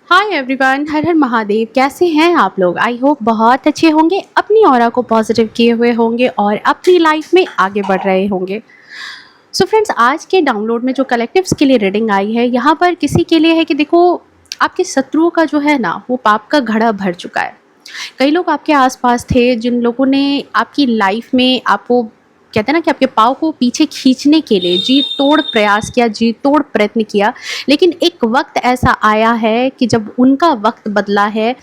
Hi everyone, हर हर महादेव। कैसे हैं आप लोग? आई होप बहुत अच्छे होंगे, अपनी ऑरा को पॉजिटिव किए हुए होंगे और अपनी लाइफ में आगे बढ़ रहे होंगे। सो फ्रेंड्स, आज के डाउनलोड में जो कलेक्टिव्स के लिए रीडिंग आई है, यहाँ पर किसी के लिए है कि देखो, आपके शत्रुओं का जो है ना, वो पाप का घड़ा भर चुका है। कई लोग आपके आसपास थे जिन लोगों ने आपकी लाइफ में आपको, कहते हैं ना कि आपके पाँव को पीछे खींचने के लिए जी तोड़ प्रयास किया, जी तोड़ प्रयत्न किया। लेकिन एक वक्त ऐसा आया है कि जब उनका वक्त बदला है,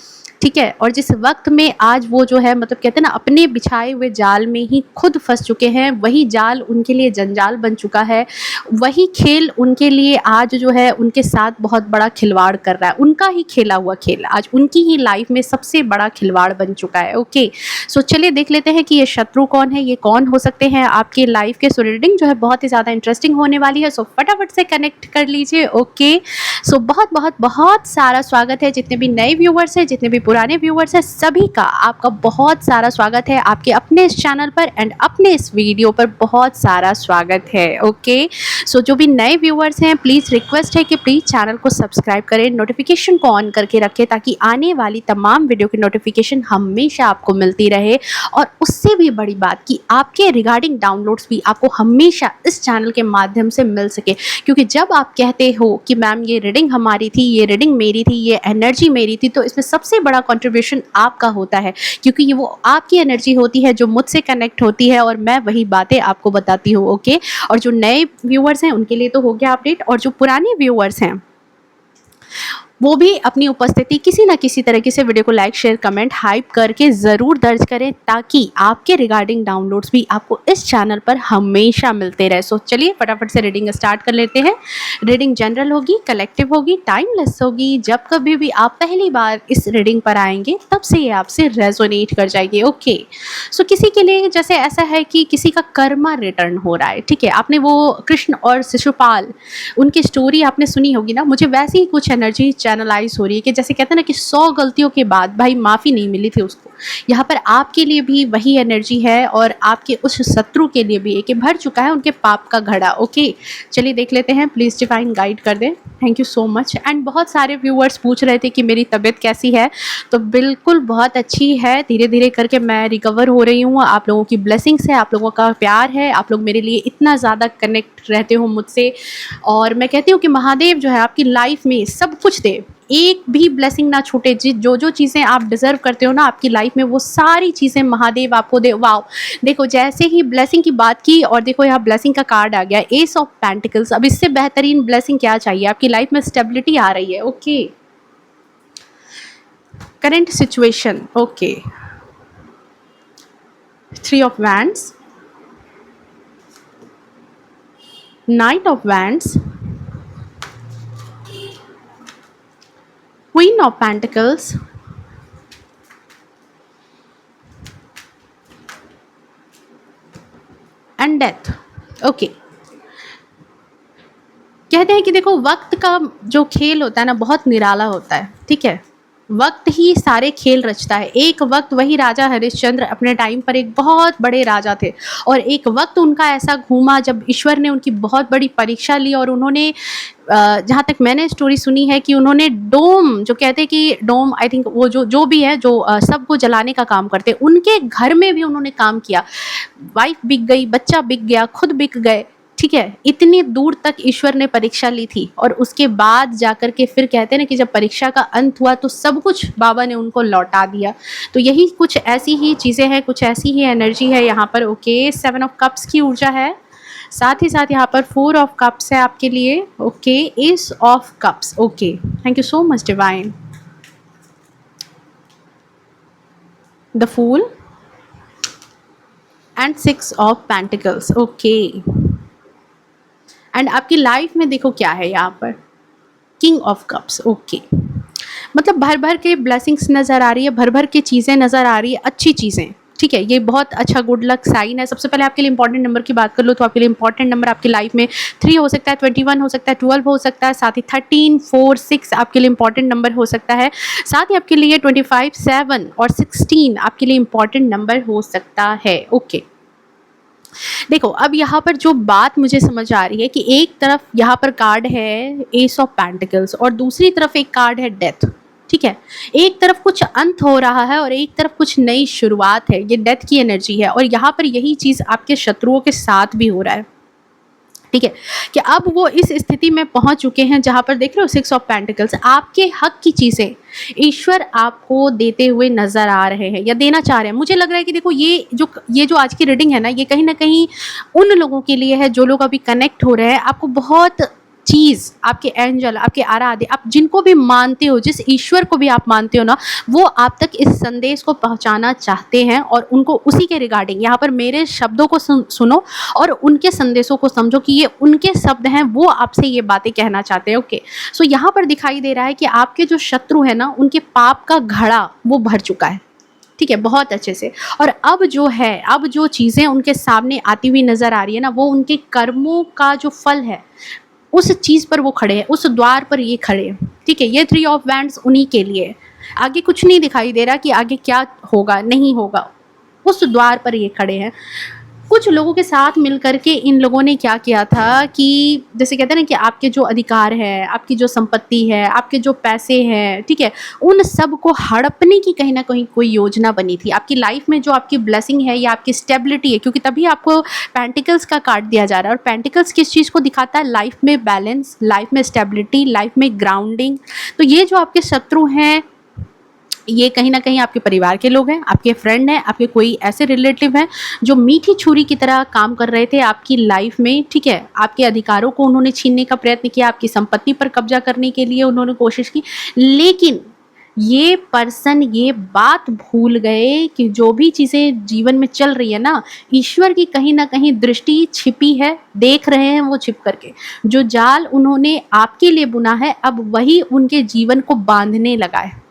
ठीक है। और जिस वक्त में आज वो जो है, मतलब कहते हैं ना, अपने बिछाए हुए जाल में ही खुद फंस चुके हैं। वही जाल उनके लिए जंजाल बन चुका है। वही खेल उनके लिए आज जो है उनके साथ बहुत बड़ा खिलवाड़ कर रहा है। उनका ही खेला हुआ खेल आज उनकी ही लाइफ में सबसे बड़ा खिलवाड़ बन चुका है। ओके, सो चलिए देख लेते हैं कि ये शत्रु कौन है, ये कौन हो सकते हैं आपकी लाइफ के। सो रीडिंग जो है बहुत ही ज़्यादा इंटरेस्टिंग होने वाली है। सो फटाफट से कनेक्ट कर लीजिए। ओके, सो बहुत बहुत बहुत सारा स्वागत है जितने भी नए व्यूवर्स हैं, जितने भी पुराने व्यूवर्स हैं, सभी का आपका बहुत सारा स्वागत है आपके अपने इस चैनल पर एंड अपने इस वीडियो पर बहुत सारा स्वागत है। ओके, सो जो भी नए व्यूवर्स हैं, प्लीज़ रिक्वेस्ट है कि प्लीज़ चैनल को सब्सक्राइब करें, नोटिफिकेशन को ऑन करके रखें ताकि आने वाली तमाम वीडियो की नोटिफिकेशन हमेशा आपको मिलती रहे। और उससे भी बड़ी बात कि आपके रिगार्डिंग डाउनलोड्स भी आपको हमेशा इस चैनल के माध्यम से मिल सके, क्योंकि जब आप कहते हो कि मैम ये रीडिंग हमारी थी, ये रीडिंग मेरी थी, ये एनर्जी मेरी थी, तो इसमें सबसे बड़ा कंट्रीब्यूशन आपका होता है, क्योंकि ये वो आपकी एनर्जी होती है जो मुझसे कनेक्ट होती है और मैं वही बातें आपको बताती हूँ। ओके, और जो नए व्यूअर्स हैं उनके लिए तो हो गया अपडेट, और जो पुराने व्यूअर्स हैं वो भी अपनी उपस्थिति किसी ना किसी तरीके से वीडियो को लाइक शेयर कमेंट हाइप करके ज़रूर दर्ज करें, ताकि आपके रिगार्डिंग डाउनलोड्स भी आपको इस चैनल पर हमेशा मिलते रहे। सो चलिए फटाफट से रीडिंग स्टार्ट कर लेते हैं। रीडिंग जनरल होगी, कलेक्टिव होगी, टाइमलेस होगी। जब कभी भी आप पहली बार इस रीडिंग पर आएंगे तब से ये आपसे रेजोनेट कर जाएगी। ओके, सो किसी के लिए जैसे ऐसा है कि किसी का कर्मा रिटर्न हो रहा है, ठीक है। आपने वो कृष्ण और शिशुपाल, उनकी स्टोरी आपने सुनी होगी ना। मुझे वैसी ही कुछ एनर्जी चैनलाइज हो रही है कि जैसे कहते हैं ना कि 100 गलतियों के बाद भाई माफ़ी नहीं मिली थी उसको। यहाँ पर आपके लिए भी वही एनर्जी है और आपके उस शत्रु के लिए भी एक भर चुका है उनके पाप का घड़ा। ओके, चलिए देख लेते हैं। प्लीज़ डिवाइन गाइड कर दें। Thank you so much. And बहुत सारे व्यूअर्स पूछ रहे थे कि मेरी तबीयत कैसी है, तो बिल्कुल बहुत अच्छी है। धीरे धीरे करके मैं रिकवर हो रही हूँ। आप लोगों की ब्लेसिंग्स है, आप लोगों का प्यार है, आप लोग मेरे लिए इतना ज़्यादा कनेक्ट रहते हो मुझसे। और मैं कहती हूँ कि महादेव जो है आपकी लाइफ में सब कुछ दे, एक भी ब्लेसिंग ना छूटे। जो जो चीज़ें आप डिजर्व करते हो ना आपकी लाइफ में, वो सारी चीज़ें महादेव आपको दे। वाओ, देखो जैसे ही ब्लेसिंग की बात की और देखो यहाँ ब्लेसिंग का कार्ड आ गया, एस ऑफ पेंटिकल्स। अब इससे बेहतरीन ब्लेसिंग क्या चाहिए? आपकी लाइफ में स्टेबिलिटी आ रही है। Okay, current situation. Okay, 3 of wands, night of wands, queen of pentacles, and death. Okay, कहते हैं कि देखो वक्त का जो खेल होता है ना बहुत निराला होता है, ठीक है। वक्त ही सारे खेल रचता है। एक वक्त वही राजा हरिश्चंद्र अपने टाइम पर एक बहुत बड़े राजा थे, और एक वक्त उनका ऐसा घूमा जब ईश्वर ने उनकी बहुत बड़ी परीक्षा ली और उन्होंने, जहाँ तक मैंने स्टोरी सुनी है कि उन्होंने डोम, जो कहते हैं कि डोम, आई थिंक वो जो भी है, जो सबको जलाने का काम करते, उनके घर में भी उन्होंने काम किया। वाइफ बिक गई, बच्चा बिक गया, खुद बिक गए, ठीक है। इतनी दूर तक ईश्वर ने परीक्षा ली थी, और उसके बाद जाकर के फिर कहते हैं ना कि जब परीक्षा का अंत हुआ तो सब कुछ बाबा ने उनको लौटा दिया। तो यही कुछ ऐसी ही चीज़ें हैं, कुछ ऐसी ही एनर्जी है यहाँ पर। ओके, 7 ऑफ कप्स की ऊर्जा है, साथ ही साथ यहाँ पर 4 ऑफ कप्स है आपके लिए। Okay, ace of cups. Okay, thank you so much divine. The fool and 6 of pentacles. Okay, and आपकी लाइफ में देखो क्या है यहाँ पर, किंग ऑफ कप्स। ओके, मतलब भर भर के ब्लेसिंग्स नज़र आ रही है, भर भर के चीज़ें नज़र आ रही है, अच्छी चीज़ें, ठीक है। ये बहुत अच्छा गुड लक साइन है। सबसे पहले आपके लिए इंपॉर्टेंट नंबर की बात कर लो तो आपके लिए इंपॉर्टेंट नंबर आपकी लाइफ में 3 हो सकता है, 21 हो सकता है, 12 हो सकता है, साथ ही 13, 4, 6 आपके लिए इंपॉर्टेंट नंबर हो सकता है। साथ ही आपके लिए 25, 7 और 16 आपके लिए इंपॉर्टेंट नंबर हो सकता है। ओके, देखो, अब यहाँ पर जो बात मुझे समझ आ रही है कि एक तरफ यहाँ पर कार्ड है एस ऑफ पेंटिकल्स और दूसरी तरफ एक कार्ड है डेथ। ठीक है, एक तरफ कुछ अंत हो रहा है और एक तरफ कुछ नई शुरुआत है, ये डेथ की एनर्जी है। और यहाँ पर यही चीज़ आपके शत्रुओं के साथ भी हो रहा है। ठीक है, कि अब वो इस स्थिति में पहुंच चुके हैं जहां पर देख रहे हो सिक्स ऑफ पेंटिकल्स, आपके हक की चीज़ें ईश्वर आपको देते हुए नजर आ रहे हैं या देना चाह रहे हैं। मुझे लग रहा है कि देखो, ये जो आज की रीडिंग है ना, ये कहीं ना कहीं उन लोगों के लिए है जो लोग अभी कनेक्ट हो रहे हैं। आपको बहुत चीज़, आपके एंजल, आपके आराध्य, आप जिनको भी मानते हो, जिस ईश्वर को भी आप मानते हो ना, वो आप तक इस संदेश को पहुंचाना चाहते हैं और उनको उसी के रिगार्डिंग यहाँ पर मेरे शब्दों को सुनो और उनके संदेशों को समझो कि ये उनके शब्द हैं, वो आपसे ये बातें कहना चाहते हैं। ओके, सो यहाँ पर दिखाई दे रहा है कि आपके जो शत्रु है ना, उनके पाप का घड़ा वो भर चुका है। ठीक है, बहुत अच्छे से। और अब जो चीज़ें उनके सामने आती हुई नज़र आ रही है ना, वो उनके कर्मों का जो फल है, उस चीज़ पर वो खड़े हैं, उस द्वार पर ये खड़े हैं। ठीक है, ये थ्री ऑफ वैंड्स उन्हीं के लिए। आगे कुछ नहीं दिखाई दे रहा कि आगे क्या होगा नहीं होगा, उस द्वार पर ये खड़े हैं। कुछ लोगों के साथ मिल करके इन लोगों ने क्या किया था कि जैसे कहते हैं ना कि आपके जो अधिकार है, आपकी जो संपत्ति है, आपके जो पैसे हैं, ठीक है, उन सब को हड़पने की कहीं ना कहीं कोई योजना बनी थी। आपकी लाइफ में जो आपकी ब्लेसिंग है या आपकी स्टेबिलिटी है, क्योंकि तभी आपको पेंटिकल्स का कार्ड दिया जा रहा है। और पेंटिकल्स किस चीज़ को दिखाता है? लाइफ में बैलेंस, लाइफ में स्टेबिलिटी, लाइफ में ग्राउंडिंग। तो ये जो आपके शत्रु हैं, ये कहीं ना कहीं आपके परिवार के लोग हैं, आपके फ्रेंड हैं, आपके कोई ऐसे रिलेटिव हैं जो मीठी छुरी की तरह काम कर रहे थे आपकी लाइफ में। ठीक है, आपके अधिकारों को उन्होंने छीनने का प्रयत्न किया, आपकी संपत्ति पर कब्जा करने के लिए उन्होंने कोशिश की। लेकिन ये पर्सन ये बात भूल गए कि जो भी चीज़ें जीवन में चल रही है ना, ईश्वर की कहीं ना कहीं दृष्टि छिपी है, देख रहे हैं वो छिप करके। जो जाल उन्होंने आपके लिए बुना है, अब वही उनके जीवन को बांधने लगा है।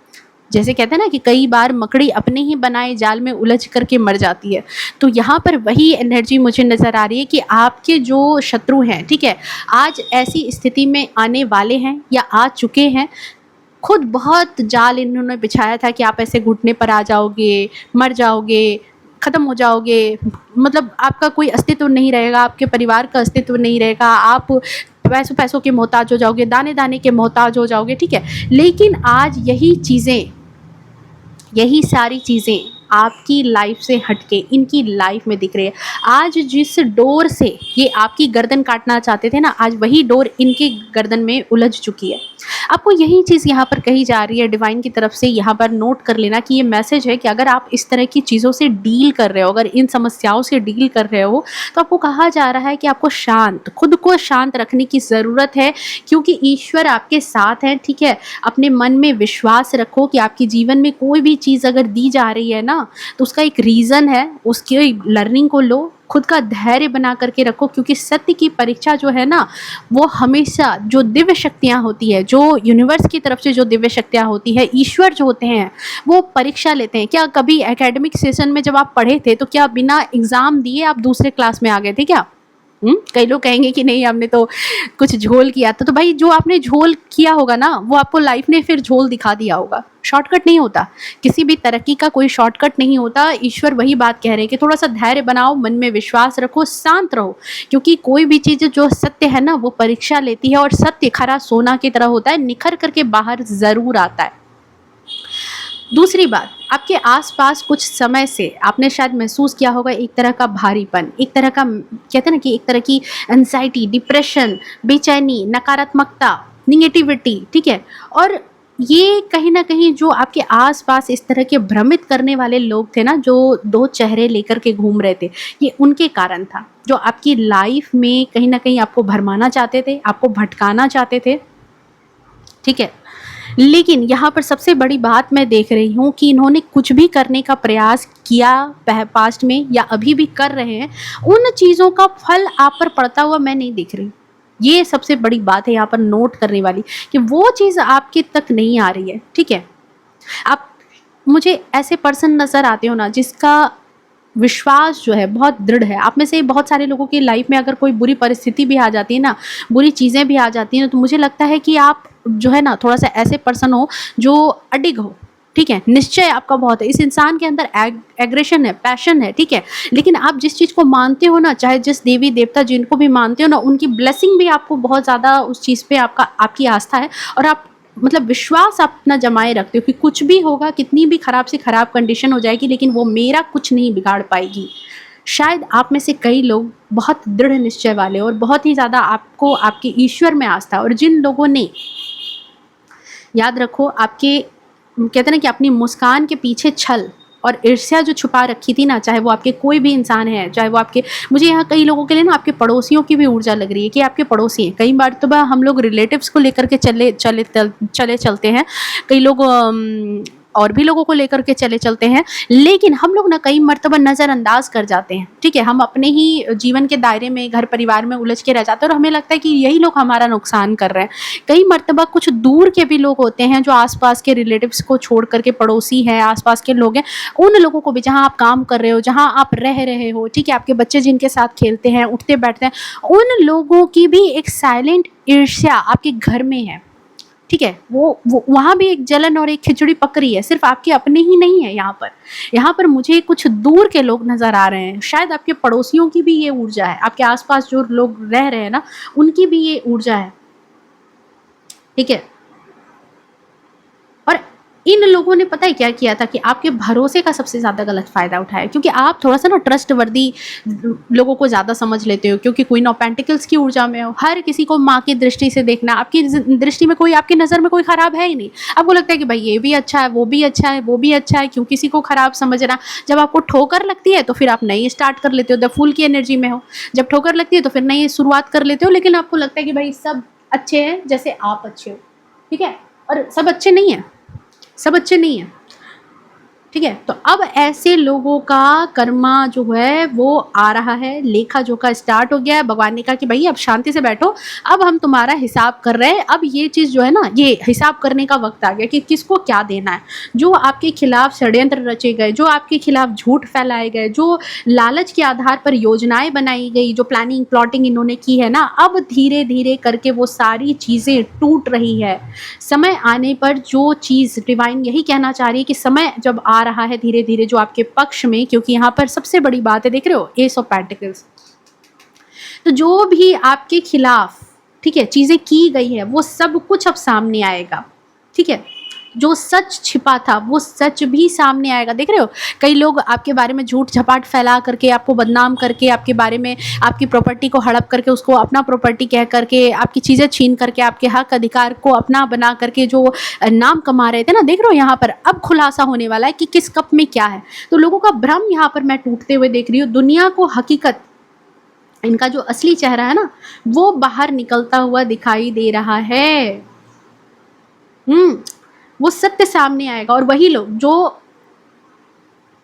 जैसे कहते हैं ना कि कई बार मकड़ी अपने ही बनाए जाल में उलझ करके मर जाती है, तो यहाँ पर वही एनर्जी मुझे नज़र आ रही है कि आपके जो शत्रु हैं, ठीक है, आज ऐसी स्थिति में आने वाले हैं या आ चुके हैं। खुद बहुत जाल इन्होंने बिछाया था कि आप ऐसे घुटने पर आ जाओगे, मर जाओगे, ख़त्म हो जाओगे, मतलब आपका कोई अस्तित्व नहीं रहेगा, आपके परिवार का अस्तित्व नहीं रहेगा, आप पैसों के मोहताज हो जाओगे, दाने दाने के मोहताज हो जाओगे। ठीक है, लेकिन आज यही सारी चीज़ें आपकी लाइफ से हटके इनकी लाइफ में दिख रही है। आज जिस डोर से ये आपकी गर्दन काटना चाहते थे ना, आज वही डोर इनके गर्दन में उलझ चुकी है। आपको यही चीज़ यहाँ पर कही जा रही है डिवाइन की तरफ से। यहाँ पर नोट कर लेना कि ये मैसेज है कि अगर आप इस तरह की चीज़ों से डील कर रहे हो, अगर इन समस्याओं से डील कर रहे हो, तो आपको कहा जा रहा है कि आपको खुद को शांत रखने की ज़रूरत है, क्योंकि ईश्वर आपके साथ है। ठीक है, अपने मन में विश्वास रखो कि आपके जीवन में कोई भी चीज़ अगर दी जा रही है ना, तो उसका एक रीज़न है, उसकी लर्निंग को लो, खुद का धैर्य बना करके रखो, क्योंकि सत्य की परीक्षा जो है ना, वो हमेशा जो दिव्य शक्तियाँ होती है, जो यूनिवर्स की तरफ से जो दिव्य शक्तियाँ होती है, ईश्वर जो होते हैं, वो परीक्षा लेते हैं। क्या कभी एकेडमिक सेशन में जब आप पढ़े थे तो क्या बिना एग्ज़ाम दिए आप दूसरे क्लास में आ गए थे क्या? कई लोग कहेंगे कि नहीं, हमने तो कुछ झोल किया था। तो भाई, जो आपने झोल किया होगा ना, वो आपको लाइफ ने फिर झोल दिखा दिया होगा। शॉर्टकट नहीं होता, किसी भी तरक्की का कोई शॉर्टकट नहीं होता। ईश्वर वही बात कह रहे हैं कि थोड़ा सा धैर्य बनाओ, मन में विश्वास रखो, शांत रहो, क्योंकि कोई भी चीज़ जो सत्य है ना, वो परीक्षा लेती है। और सत्य खरा सोना की तरह होता है, निखर करके बाहर ज़रूर आता है। दूसरी बात, आपके आसपास कुछ समय से आपने शायद महसूस किया होगा एक तरह का भारीपन, एक तरह का, कहते हैं ना कि एक तरह की एंजाइटी, डिप्रेशन, बेचैनी, नकारात्मकता, निगेटिविटी। ठीक है, और ये कहीं ना कहीं जो आपके आसपास इस तरह के भ्रमित करने वाले लोग थे ना, जो दो चेहरे लेकर के घूम रहे थे, ये उनके कारण था, जो आपकी लाइफ में कहीं ना कहीं आपको भरमाना चाहते थे, आपको भटकाना चाहते थे। ठीक है, लेकिन यहाँ पर सबसे बड़ी बात मैं देख रही हूँ कि इन्होंने कुछ भी करने का प्रयास किया पास्ट में या अभी भी कर रहे हैं, उन चीज़ों का फल आप पर पड़ता हुआ मैं नहीं देख रही। ये सबसे बड़ी बात है यहाँ पर नोट करने वाली, कि वो चीज़ आपके तक नहीं आ रही है। ठीक है, आप मुझे ऐसे पर्सन नज़र आते हो ना, जिसका विश्वास जो है बहुत दृढ़ है। आप में से बहुत सारे लोगों की लाइफ में अगर कोई बुरी परिस्थिति भी आ जाती है ना, बुरी चीज़ें भी आ जाती हैं, तो मुझे लगता है कि आप जो है ना, थोड़ा सा ऐसे पर्सन हो जो अडिग हो, ठीक है, निश्चय आपका बहुत है, इस इंसान के अंदर एग्रेशन है, पैशन है, ठीक है, लेकिन आप जिस चीज़ को मानते हो ना, चाहे जिस देवी देवता जिनको भी मानते हो ना, उनकी ब्लेसिंग भी आपको बहुत ज़्यादा उस चीज़ पे आपकी आस्था है, और आप मतलब विश्वास आप अपना जमाए रखते हो कि कुछ भी होगा, कितनी भी खराब से खराब कंडीशन हो जाएगी, लेकिन वो मेरा कुछ नहीं बिगाड़ पाएगी। शायद आप में से कई लोग बहुत दृढ़ निश्चय वाले और बहुत ही ज़्यादा आपको आपके ईश्वर में आस्था, और जिन लोगों ने, याद रखो, आपके कहते हैं ना कि अपनी मुस्कान के पीछे छल और ईर्ष्या जो छुपा रखी थी ना, चाहे वो आपके कोई भी इंसान है, चाहे वो आपके, मुझे यहाँ कई लोगों के लिए ना आपके पड़ोसियों की भी ऊर्जा लग रही है कि आपके पड़ोसी हैं। कई बार तो हम लोग रिलेटिव्स को लेकर के चले चलते हैं, कई लोग और भी लोगों को लेकर के चले चलते हैं, लेकिन हम लोग ना कई मर्तबा नज़रअंदाज कर जाते हैं, ठीक है, हम अपने ही जीवन के दायरे में घर परिवार में उलझ के रह जाते हैं, और हमें लगता है कि यही लोग हमारा नुकसान कर रहे हैं। कई मर्तबा कुछ दूर के भी लोग होते हैं जो आसपास के रिलेटिव्स को छोड़ करके, पड़ोसी हैं, आसपास के लोग हैं, उन लोगों को भी, जहाँ आप काम कर रहे हो, जहाँ आप रह रहे हो, ठीक है, आपके बच्चे जिनके साथ खेलते हैं, उठते बैठते हैं, उन लोगों की भी एक साइलेंट ईर्ष्या आपके घर में है, ठीक है, वो वहाँ भी एक जलन और एक खिचड़ी पक रही है, सिर्फ आपके अपने ही नहीं है। यहाँ पर मुझे कुछ दूर के लोग नज़र आ रहे हैं, शायद आपके पड़ोसियों की भी ये ऊर्जा है, आपके आसपास जो लोग रह रहे हैं ना, उनकी भी ये ऊर्जा है, ठीक है। और इन लोगों ने पता है क्या किया था कि आपके भरोसे का सबसे ज़्यादा गलत फ़ायदा उठाया, क्योंकि आप थोड़ा सा ना ट्रस्ट वर्दी लोगों को ज़्यादा समझ लेते हो, क्योंकि क्वीन ऑफ पेंटिकल्स की ऊर्जा में हो, हर किसी को माँ की दृष्टि से देखना, आपकी दृष्टि में कोई, आपकी नज़र में कोई ख़राब है ही नहीं, आपको लगता है कि भाई ये भी अच्छा है, वो भी अच्छा है, वो भी अच्छा है, क्यों किसी को ख़राब समझना। जब आपको ठोकर लगती है तो फिर आप नई स्टार्ट कर लेते हो, जब फूल की एनर्जी में हो, जब ठोकर लगती है तो फिर नई शुरुआत कर लेते हो, लेकिन आपको लगता है कि भाई सब अच्छे हैं जैसे आप अच्छे हो, ठीक है, और सब अच्छे नहीं हैं, सब अच्छे नहीं हैं, ठीक है। तो अब ऐसे लोगों का कर्मा जो है वो आ रहा है, लेखा जोखा स्टार्ट हो गया है। भगवान ने कहा कि भाई अब शांति से बैठो, अब हम तुम्हारा हिसाब कर रहे हैं। अब ये चीज़ जो है ना, ये हिसाब करने का वक्त आ गया कि किसको क्या देना है। जो आपके खिलाफ षड्यंत्र रचे गए, जो आपके खिलाफ झूठ फैलाए गए, जो लालच के आधार पर योजनाएं बनाई गई, जो प्लानिंग प्लॉटिंग इन्होंने की है ना, अब धीरे धीरे करके वो सारी चीज़ें टूट रही है। समय आने पर जो चीज़ डिवाइन यही कहना चाह रही है कि समय जब आ रहा है धीरे धीरे जो आपके पक्ष में, क्योंकि यहाँ पर सबसे बड़ी बात है, देख रहे हो, एस ऑफ पेंटिकल्स, तो जो भी आपके खिलाफ, ठीक है, चीज़ें की गई है वो सब कुछ अब सामने आएगा, ठीक है। जो सच छिपा था वो सच भी सामने आएगा। देख रहे हो, कई लोग आपके बारे में झूठ झपाट फैला करके, आपको बदनाम करके, आपके बारे में, आपकी प्रॉपर्टी को हड़प करके, उसको अपना प्रॉपर्टी कह करके, आपकी चीज़ें छीन करके, आपके हक अधिकार को अपना बना करके जो नाम कमा रहे थे ना, देख रहे हो, यहाँ पर अब खुलासा होने वाला है कि किस कप में क्या है। तो लोगों का भ्रम यहाँ पर मैं टूटते हुए देख रही हूँ। दुनिया को हकीकत, इनका जो असली चेहरा है ना, वो बाहर निकलता हुआ दिखाई दे रहा है। वो सत्य सामने आएगा, और वही लोग जो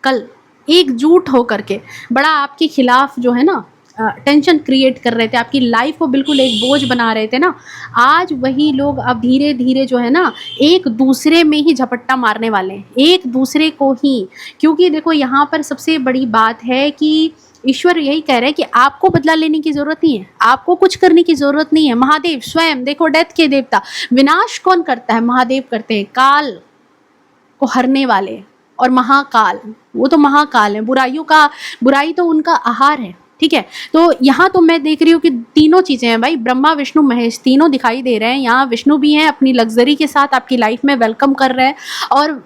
कल एकजुट होकर के बड़ा आपके खिलाफ जो है ना टेंशन क्रिएट कर रहे थे, आपकी लाइफ को बिल्कुल एक बोझ बना रहे थे ना, आज वही लोग अब धीरे धीरे जो है ना एक दूसरे में ही झपट्टा मारने वाले हैं, एक दूसरे को ही। क्योंकि देखो यहाँ पर सबसे बड़ी बात है कि ईश्वर यही कह रहे हैं कि आपको बदला लेने की जरूरत नहीं है, आपको कुछ करने की जरूरत नहीं है। महादेव स्वयं, देखो, डेथ के देवता, विनाश कौन करता है? महादेव करते हैं, काल को हरने वाले, और महाकाल, वो तो महाकाल है, बुराई तो उनका आहार है, ठीक है। तो यहाँ तो मैं देख रही हूँ कि तीनों चीज़ें हैं भाई, ब्रह्मा विष्णु महेश तीनों दिखाई दे रहे हैं। यहाँ विष्णु भी हैं, अपनी लग्जरी के साथ आपकी लाइफ में वेलकम कर रहे हैं, और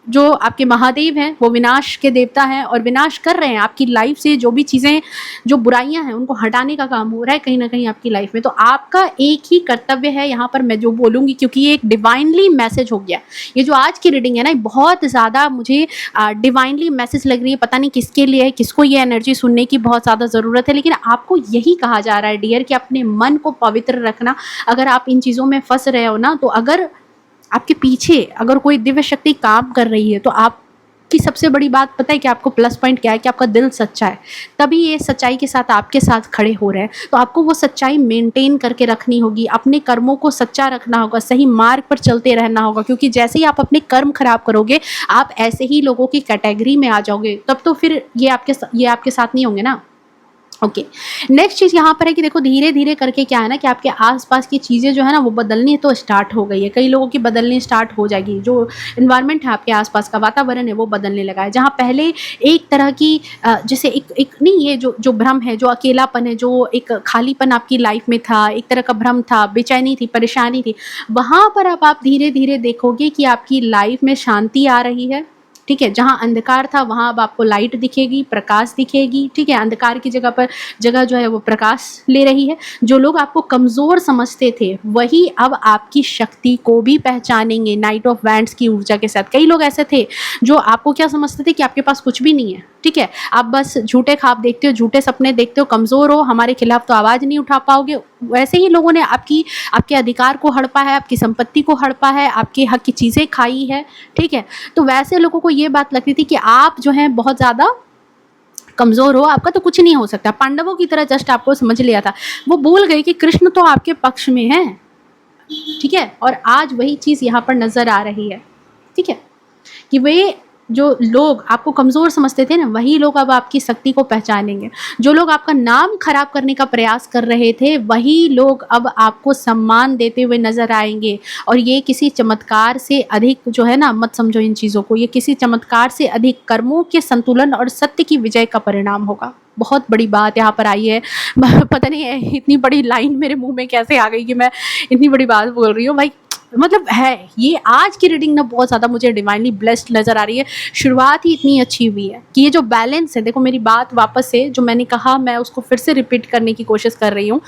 जो आपके महादेव हैं वो विनाश के देवता हैं, और विनाश कर रहे हैं आपकी लाइफ से जो भी चीज़ें, जो बुराइयां हैं उनको हटाने का काम हो रहा है कहीं ना कहीं आपकी लाइफ में। तो आपका एक ही कर्तव्य है यहाँ पर, मैं जो बोलूँगी, क्योंकि ये एक डिवाइनली मैसेज हो गया। ये जो आज की रीडिंग है ना, बहुत ज़्यादा मुझे डिवाइनली मैसेज लग रही है। पता नहीं किसके लिए है, किसको ये एनर्जी सुनने की बहुत ज़्यादा ज़रूरत है, लेकिन आपको यही कहा जा रहा है डियर कि अपने मन को पवित्र रखना। अगर आप इन चीज़ों में फंस रहे हो ना, तो अगर आपके पीछे अगर कोई दिव्य शक्ति काम कर रही है, तो आपकी सबसे बड़ी बात पता है कि आपको प्लस पॉइंट क्या है, कि आपका दिल सच्चा है, तभी ये सच्चाई के साथ आपके साथ खड़े हो रहे हैं। तो आपको वो सच्चाई मेंटेन करके रखनी होगी, अपने कर्मों को सच्चा रखना होगा, सही मार्ग पर चलते रहना होगा, क्योंकि जैसे ही आप अपने कर्म खराब करोगे, आप ऐसे ही लोगों की कैटेगरी में आ जाओगे, तब तो फिर ये आपके साथ नहीं होंगे ना। ओके। नेक्स्ट चीज़ यहाँ पर है कि देखो धीरे धीरे करके क्या है ना कि आपके आसपास की चीज़ें जो है ना वो बदलनी तो स्टार्ट हो गई है, कई लोगों की बदलनी स्टार्ट हो जाएगी। जो इन्वायरमेंट है आपके आसपास का वातावरण है वो बदलने लगा है। जहाँ पहले एक तरह की जैसे एक एक नहीं, ये जो जो भ्रम है, जो अकेलापन है, जो एक खालीपन आपकी लाइफ में था, एक तरह का भ्रम था, बेचैनी थी, परेशानी थी, वहाँ पर अब आप धीरे धीरे देखोगे कि आपकी लाइफ में शांति आ रही है। ठीक है, जहाँ अंधकार था वहाँ अब आपको लाइट दिखेगी, प्रकाश दिखेगी। ठीक है, अंधकार की जगह पर जगह जो है वो प्रकाश ले रही है। जो लोग आपको कमज़ोर समझते थे वही अब आपकी शक्ति को भी पहचानेंगे नाइट ऑफ वैंड्स की ऊर्जा के साथ। कई लोग ऐसे थे जो आपको क्या समझते थे कि आपके पास कुछ भी नहीं है। ठीक है, आप बस झूठे ख्वाब देखते हो, झूठे सपने देखते हो, कमज़ोर हो, हमारे खिलाफ तो आवाज़ नहीं उठा पाओगे। वैसे ही लोगों ने आपके अधिकार को हड़पा है, आपकी संपत्ति को हड़पा है, आपके हक की चीज़ें खाई है। ठीक है, तो वैसे लोगों को ये बात लगती थी कि आप जो हैं बहुत ज़्यादा कमज़ोर हो, आपका तो कुछ नहीं हो सकता। पांडवों की तरह जस्ट आपको समझ लिया था। वो भूल गए कि कृष्ण तो आपके पक्ष में है। ठीक है, और आज वही चीज़ यहाँ पर नज़र आ रही है। ठीक है, कि वे जो लोग आपको कमज़ोर समझते थे ना वही लोग अब आपकी शक्ति को पहचानेंगे। जो लोग आपका नाम खराब करने का प्रयास कर रहे थे वही लोग अब आपको सम्मान देते हुए नज़र आएंगे। और ये किसी चमत्कार से अधिक जो है ना, मत समझो इन चीज़ों को, ये किसी चमत्कार से अधिक कर्मों के संतुलन और सत्य की विजय का परिणाम होगा। बहुत बड़ी बात यहाँ पर आई है। पता नहीं है इतनी बड़ी लाइन मेरे मुंह में कैसे आ गई कि मैं इतनी बड़ी बात बोल रही हूँ भाई। मतलब है ये आज की रीडिंग ना बहुत ज़्यादा मुझे डिवाइनली ब्लेस्ड नज़र आ रही है। शुरुआत ही इतनी अच्छी हुई है कि ये जो बैलेंस है, देखो मेरी बात वापस से जो मैंने कहा मैं उसको फिर से रिपीट करने की कोशिश कर रही हूँ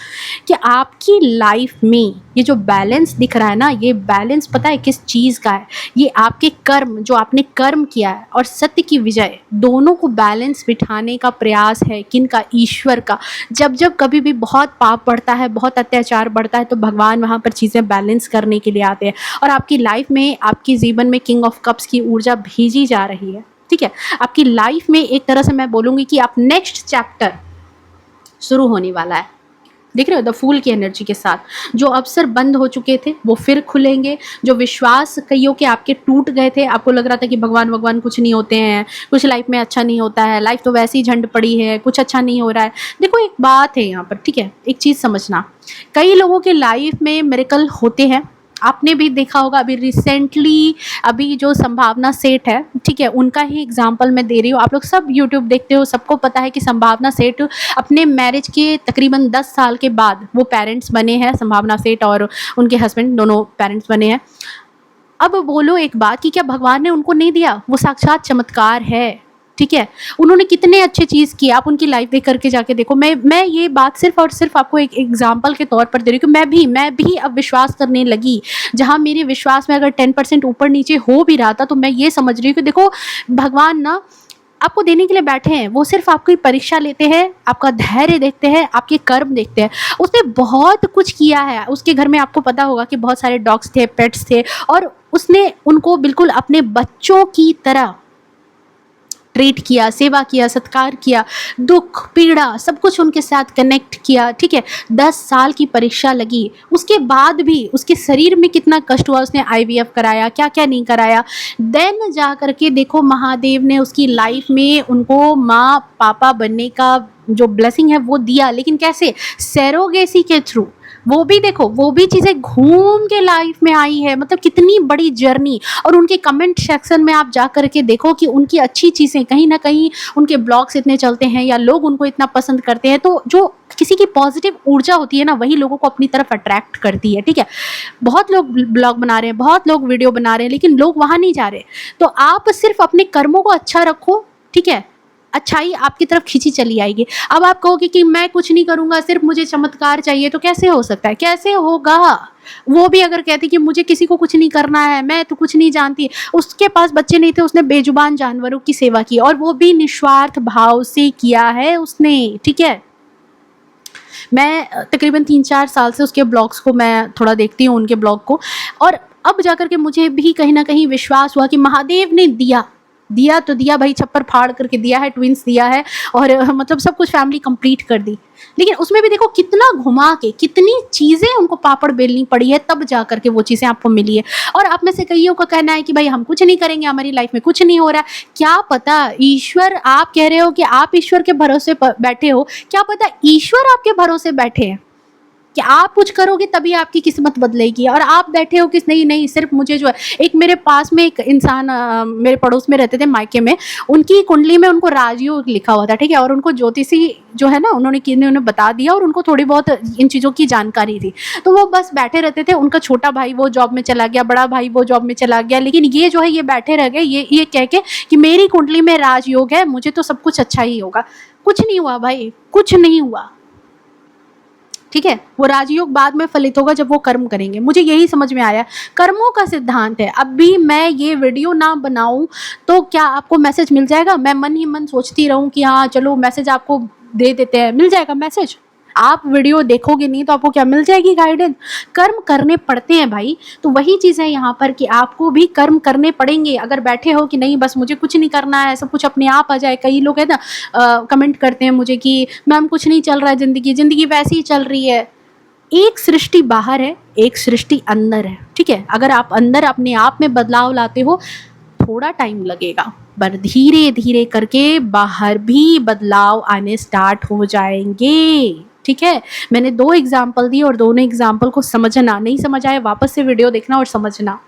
कि आपकी लाइफ में ये जो बैलेंस दिख रहा है ना, ये बैलेंस पता है किस चीज़ का है? ये आपके कर्म, जो आपने कर्म किया है और सत्य की विजय, दोनों को बैलेंस बिठाने का प्रयास है। किनका? ईश्वर का। जब जब कभी भी बहुत पाप बढ़ता है, बहुत अत्याचार बढ़ता है, तो भगवान वहाँ पर चीज़ें बैलेंस करने के लिए आते हैं। और आपकी लाइफ में, आपके जीवन में किंग ऑफ कप्स की ऊर्जा भेजी जा रही है। ठीक है, आपकी लाइफ में एक तरह से मैं बोलूँगी कि आप नेक्स्ट चैप्टर शुरू होने वाला है। देख रहे हो द फूल की एनर्जी के साथ। जो अवसर बंद हो चुके थे वो फिर खुलेंगे। जो विश्वास कईयों के आपके टूट गए थे, आपको लग रहा था कि भगवान भगवान कुछ नहीं होते हैं, कुछ लाइफ में अच्छा नहीं होता है, लाइफ तो वैसे ही झंड पड़ी है, कुछ अच्छा नहीं हो रहा है। देखो एक बात है यहाँ पर, ठीक है, एक चीज़ समझना, कई लोगों के लाइफ में मिरेकल होते हैं। आपने भी देखा होगा अभी रिसेंटली, अभी जो संभावना सेठ है, ठीक है, उनका ही एग्जांपल मैं दे रही हूँ। आप लोग सब यूट्यूब देखते हो, सबको पता है कि संभावना सेठ अपने मैरिज के तकरीबन 10 साल के बाद वो पेरेंट्स बने हैं। संभावना सेठ और उनके हस्बैंड दोनों पेरेंट्स बने हैं। अब बोलो एक बात कि क्या भगवान ने उनको नहीं दिया? वो साक्षात चमत्कार है। ठीक है, उन्होंने कितने अच्छे चीज़ किए, आप उनकी लाइफ देख करके जाके देखो। मैं ये बात सिर्फ और सिर्फ आपको एक एग्जांपल के तौर पर दे रही हूँ कि मैं भी अब विश्वास करने लगी। जहाँ मेरे विश्वास में अगर 10% ऊपर नीचे हो भी रहा था, तो मैं ये समझ रही हूँ कि देखो भगवान ना आपको देने के लिए बैठे हैं। वो सिर्फ आपकी परीक्षा लेते हैं, आपका धैर्य देखते हैं, आपके कर्म देखते हैं। उसने बहुत कुछ किया है। उसके घर में आपको पता होगा कि बहुत सारे डॉग्स थे, पेट्स थे, और उसने उनको बिल्कुल अपने बच्चों की तरह ट्रीट किया, सेवा किया, सत्कार किया, दुख पीड़ा सब कुछ उनके साथ कनेक्ट किया। ठीक है, 10 साल की परीक्षा लगी, उसके बाद भी उसके शरीर में कितना कष्ट हुआ, उसने IVF कराया, क्या क्या नहीं कराया। देन जा करके देखो महादेव ने उसकी लाइफ में उनको माँ पापा बनने का जो ब्लेसिंग है वो दिया। लेकिन कैसे? सैरोगेसी के थ्रू। वो भी देखो, वो भी चीज़ें घूम के लाइफ में आई है। मतलब कितनी बड़ी जर्नी। और उनके कमेंट सेक्शन में आप जा करके देखो कि उनकी अच्छी चीज़ें, कहीं ना कहीं उनके ब्लॉग्स इतने चलते हैं या लोग उनको इतना पसंद करते हैं, तो जो किसी की पॉजिटिव ऊर्जा होती है ना, वही लोगों को अपनी तरफ अट्रैक्ट करती है। ठीक है, बहुत लोग ब्लॉग बना रहे हैं, बहुत लोग वीडियो बना रहे हैं, लेकिन लोग वहाँ नहीं जा रहे। तो आप सिर्फ अपने कर्मों को अच्छा रखो। ठीक है, अच्छाई आपकी तरफ खींची चली आएगी। अब आप कहोगे कि मैं कुछ नहीं करूंगा, सिर्फ मुझे चमत्कार चाहिए, तो कैसे हो सकता है? कैसे होगा? वो भी अगर कहती कि मुझे किसी को कुछ नहीं करना है, मैं तो कुछ नहीं जानती, उसके पास बच्चे नहीं थे, उसने बेजुबान जानवरों की सेवा की, और वो भी निस्वार्थ भाव से किया है उसने। ठीक है, मैं तकरीबन 3-4 साल से उसके ब्लॉग्स को मैं थोड़ा देखती हूँ, उनके ब्लॉग को, और अब जाकर के मुझे भी कहीं ना कहीं विश्वास हुआ कि महादेव ने दिया। दिया तो दिया भाई, छप्पर फाड़ करके दिया है, ट्विंस दिया है और मतलब सब कुछ फैमिली कंप्लीट कर दी। लेकिन उसमें भी देखो कितना घुमा के, कितनी चीजें उनको पापड़ बेलनी पड़ी है, तब जा करके वो चीजें आपको मिली है। और आप में से कईयों का कहना है कि भाई हम कुछ नहीं करेंगे, हमारी लाइफ में कुछ नहीं हो रहा है। क्या पता ईश्वर, आप कह रहे हो कि आप ईश्वर के भरोसे बैठे हो, क्या पता ईश्वर आपके भरोसे बैठे हैं कि आप कुछ करोगे तभी आपकी किस्मत बदलेगी, और आप बैठे हो कि नहीं नहीं सिर्फ मुझे जो है। एक मेरे पास में एक इंसान मेरे पड़ोस में रहते थे मायके में, उनकी कुंडली में उनको राजयोग लिखा हुआ था, ठीक है, और उनको ज्योतिषी जो है ना उन्होंने बता दिया, और उनको थोड़ी बहुत इन चीज़ों की जानकारी थी। तो वो बस बैठे रहते थे, उनका छोटा भाई वो जॉब में चला गया, बड़ा भाई वो जॉब में चला गया, लेकिन ये जो है ये बैठे रह गए, ये कह के कि मेरी कुंडली में राजयोग है, मुझे तो सब कुछ अच्छा ही होगा। कुछ नहीं हुआ भाई, कुछ नहीं हुआ, ठीक है। वो राजयोग बाद में फलित होगा जब वो कर्म करेंगे। मुझे यही समझ में आया, कर्मों का सिद्धांत है। अभी मैं ये वीडियो ना बनाऊं तो क्या आपको मैसेज मिल जाएगा? मैं मन ही मन सोचती रहूं कि हाँ चलो मैसेज आपको दे देते हैं, मिल जाएगा मैसेज? आप वीडियो देखोगे नहीं तो आपको क्या मिल जाएगी गाइडेंस? कर्म करने पड़ते हैं भाई। तो वही चीज़ है यहाँ पर कि आपको भी कर्म करने पड़ेंगे। अगर बैठे हो कि नहीं बस मुझे कुछ नहीं करना है, सब कुछ अपने आप आ जाए। कई लोग है ना कमेंट करते हैं मुझे कि मैम कुछ नहीं चल रहा है, ज़िंदगी वैसी ही चल रही है। एक सृष्टि बाहर है, एक सृष्टि अंदर है, ठीक है। अगर आप अंदर अपने आप में बदलाव लाते हो, थोड़ा टाइम लगेगा, पर धीरे धीरे करके बाहर भी बदलाव आने स्टार्ट हो जाएंगे, ठीक है। मैंने 2 एग्जाम्पल दिए और दोनों एग्जाम्पल को समझना, नहीं समझ आए वापस से वीडियो देखना और समझना,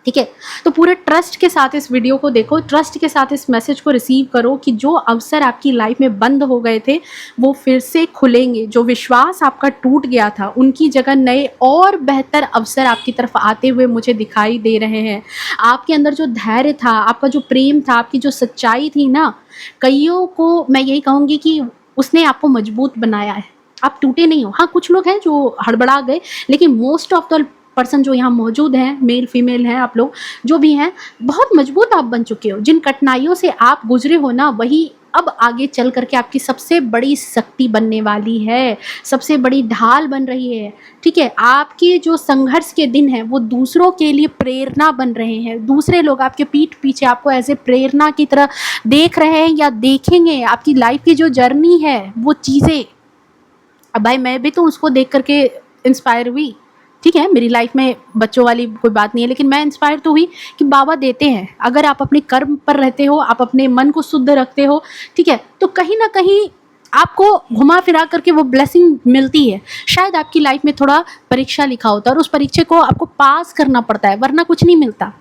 ठीक है। तो पूरे ट्रस्ट के साथ इस वीडियो को देखो, ट्रस्ट के साथ इस मैसेज को रिसीव करो कि जो अवसर आपकी लाइफ में बंद हो गए थे वो फिर से खुलेंगे। जो विश्वास आपका टूट गया था उनकी जगह नए और बेहतर अवसर आपकी तरफ आते हुए मुझे दिखाई दे रहे हैं। आपके अंदर जो धैर्य था, आपका जो प्रेम था, आपकी जो सच्चाई थी ना, कईयों को मैं यही कहूँगी कि उसने आपको मजबूत बनाया है। आप टूटे नहीं हो। हाँ कुछ लोग हैं जो हड़बड़ा गए, लेकिन मोस्ट ऑफ द पर्सन जो यहाँ मौजूद हैं, मेल फीमेल हैं, आप लोग जो भी हैं, बहुत मजबूत आप बन चुके हो। जिन कठिनाइयों से आप गुजरे हो ना, वही अब आगे चल करके आपकी सबसे बड़ी शक्ति बनने वाली है, सबसे बड़ी ढाल बन रही है, ठीक है। आपके जो संघर्ष के दिन हैं वो दूसरों के लिए प्रेरणा बन रहे हैं। दूसरे लोग आपके पीठ पीछे आपको एज ए प्रेरणा की तरह देख रहे हैं या देखेंगे। आपकी लाइफ की जो जर्नी है वो चीज़ें, अब भाई मैं भी तो उसको देख करके इंस्पायर हुई, ठीक है। मेरी लाइफ में बच्चों वाली कोई बात नहीं है, लेकिन मैं इंस्पायर तो हुई कि बाबा देते हैं। अगर आप अपने कर्म पर रहते हो, आप अपने मन को शुद्ध रखते हो, ठीक है, तो कहीं ना कहीं आपको घुमा फिरा करके वो ब्लेसिंग मिलती है। शायद आपकी लाइफ में थोड़ा परीक्षा लिखा होता है और उस परीक्षा को आपको पास करना पड़ता है, वरना कुछ नहीं मिलता।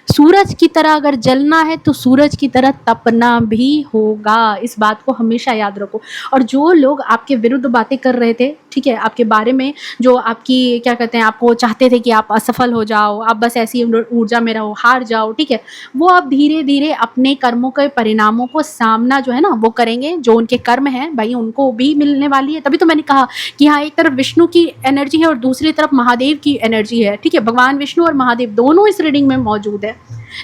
सूरज की तरह अगर जलना है तो सूरज की तरह तपना भी होगा, इस बात को हमेशा याद रखो। और जो लोग आपके विरुद्ध बातें कर रहे थे, ठीक है, आपके बारे में, जो आपकी क्या कहते हैं, आपको चाहते थे कि आप असफल हो जाओ, आप बस ऐसी ऊर्जा में रहो, हार जाओ, ठीक है, वो अब धीरे धीरे अपने कर्मों के परिणामों को सामना जो है ना वो करेंगे। जो उनके कर्म हैं भाई उनको भी मिलने वाली है। तभी तो मैंने कहा कि हाँ एक तरफ विष्णु की एनर्जी है और दूसरी तरफ महादेव की एनर्जी है, ठीक है। भगवान विष्णु और महादेव दोनों इस रीडिंग में मौजूद है।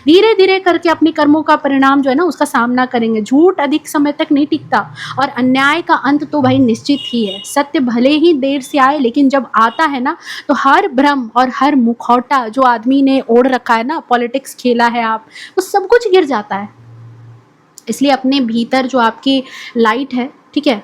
धीरे धीरे करके अपने कर्मों का परिणाम जो है ना उसका सामना करेंगे। झूठ अधिक समय तक नहीं टिकता और अन्याय का अंत तो भाई निश्चित ही है। सत्य भले ही देर से आए, लेकिन जब आता है ना तो हर भ्रम और हर मुखौटा जो आदमी ने ओढ़ रखा है ना, पॉलिटिक्स खेला है आप, वो सब कुछ गिर जाता है। इसलिए अपने भीतर जो आपकी लाइट है, ठीक है,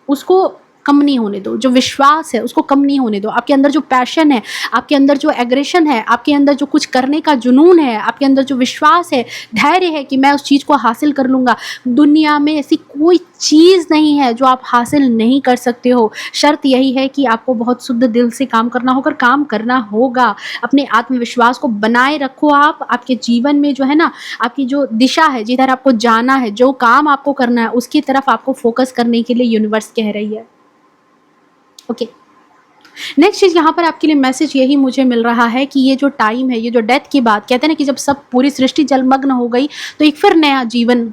उसको कम नहीं होने दो। जो विश्वास है उसको कम नहीं होने दो। आपके अंदर जो पैशन है, आपके अंदर जो एग्रेशन है, आपके अंदर जो कुछ करने का जुनून है, आपके अंदर जो विश्वास है, धैर्य है कि मैं उस चीज़ को हासिल कर लूँगा। दुनिया में ऐसी कोई चीज़ नहीं है जो आप हासिल नहीं कर सकते हो। शर्त यही है कि आपको बहुत शुद्ध दिल से काम करना होगा, काम करना होगा। अपने आत्मविश्वास को बनाए रखो। आप आपके जीवन में जो है ना, आपकी जो दिशा है, जिधर आपको जाना है, जो काम आपको करना है, उसकी तरफ आपको फोकस करने के लिए यूनिवर्स कह रही है। ओके, नेक्स्ट चीज़ यहाँ पर आपके लिए मैसेज यही मुझे मिल रहा है कि ये जो टाइम है, ये जो डेथ की बात कहते हैं ना कि जब सब पूरी सृष्टि जलमग्न हो गई तो एक फिर नया जीवन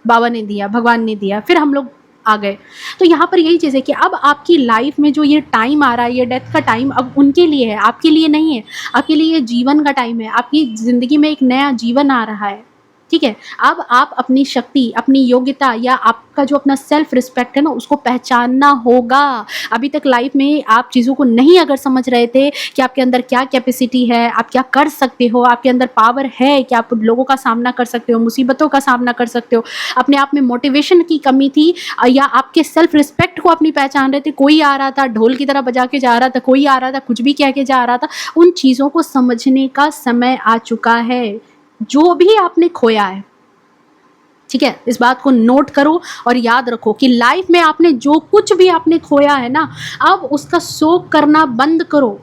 बाबा ने दिया, भगवान ने दिया, फिर हम लोग आ गए। तो यहाँ पर यही चीज़ है कि अब आपकी लाइफ में जो ये टाइम आ रहा है, ये डेथ का टाइम अब उनके लिए है, आपके लिए नहीं है। आपके लिए ये जीवन का टाइम है। आपकी ज़िंदगी में एक नया जीवन आ रहा है, ठीक है। अब आप अपनी शक्ति, अपनी योग्यता या आपका जो अपना सेल्फ रिस्पेक्ट है ना, उसको पहचानना होगा। अभी तक लाइफ में आप चीज़ों को नहीं अगर समझ रहे थे कि आपके अंदर क्या कैपेसिटी है, आप क्या कर सकते हो, आपके अंदर पावर है कि आप लोगों का सामना कर सकते हो, मुसीबतों का सामना कर सकते हो, अपने आप में मोटिवेशन की कमी थी या आपके सेल्फ रिस्पेक्ट को अपनी पहचान रहे थे, कोई आ रहा था ढोल की तरह बजा के जा रहा था, कोई आ रहा था कुछ भी कह के जा रहा था, उन चीज़ों को समझने का समय आ चुका है। जो भी आपने खोया है, ठीक है, इस बात को नोट करो और याद रखो कि लाइफ में आपने जो कुछ भी आपने खोया है ना, अब उसका शोक करना बंद करो।